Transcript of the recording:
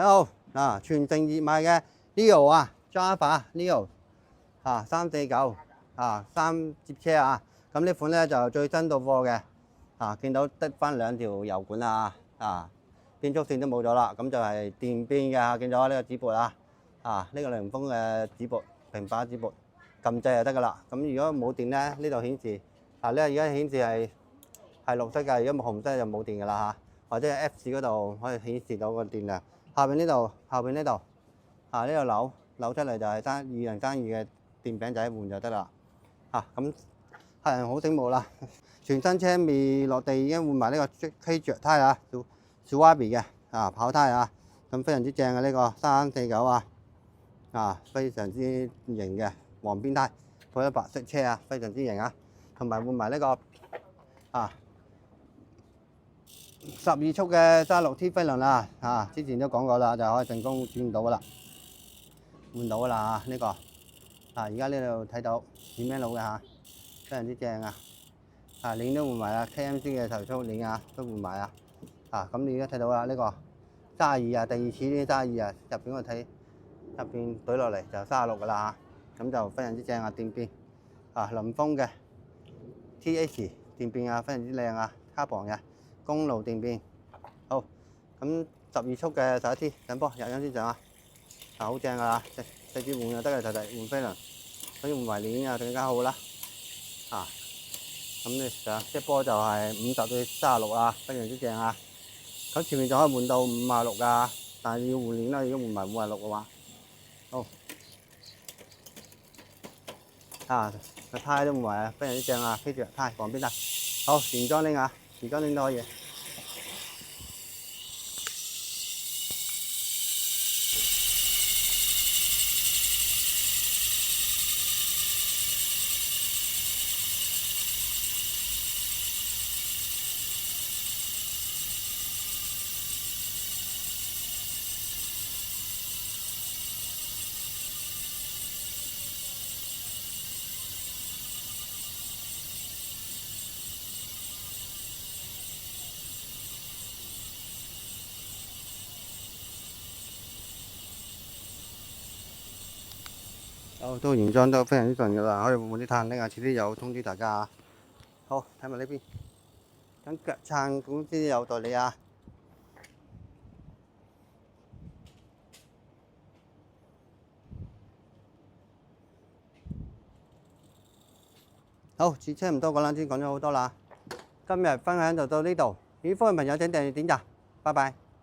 好啊，全城熱賣嘅 Leo 啊 ，Java Leo 啊349啊3折車啊，咁呢款咧就最新到貨嘅啊，見到得翻2條油管啊，變速線都冇咗啦，咁就係電變嘅，見咗呢個指撥啊，呢個輪風嘅指撥，平板指撥，撳掣就得噶啦。咁如果冇電咧，呢度顯示啊，呢而家顯示係綠色嘅，如果冇紅色就冇電噶啦嚇，或者係 Apps 嗰度可以顯示到個電量。後邊呢度啊，呢度扭出嚟就係2人生意嘅電餅仔換就得啦。咁客人好醒目啦，全新車未落地已經換埋呢個 kojak 呔啊，小 Wabi 嘅跑呔啊，咁非常之正嘅呢個349非常之型嘅黃邊呔，配咗白色車啊，非常之型啊，同埋換埋呢個12速嘅36T 飛輪啦，之前都講過啦，就可以成功轉到噶啦，換到噶啦呢個而家呢度睇到點咩路嘅非常之正啊！鏈都換埋啦 ，KMC 嘅投速鏈都換埋咁你而家睇到啦，呢個32第二次呢32入邊我睇入邊懟落嚟就36噶啦咁就非常之正電變輪風嘅 TX 電變非常之靚carbon 嘅公路電變。好，咁12速嘅11T 等波入音先上好正噶啦，直接換就得嘅，換飛輪，可以換埋鏈更加好啦。咁你上一波就係50到36非常之正咁前面就可以換到56但係要換鏈啦，已經換埋56嘅話。好，個呔都換埋非常之正kojak呔旁邊好，原裝拎原裝拎都可以。都原裝都非常之順噶啦，可以換啲碳拎遲啲有通知大家好，睇埋呢邊，咁腳撐公司有代理好，節車唔多講啦，先講咗好多啦。今日分享就到呢度，喜歡嘅朋友請訂閱點讚，拜拜。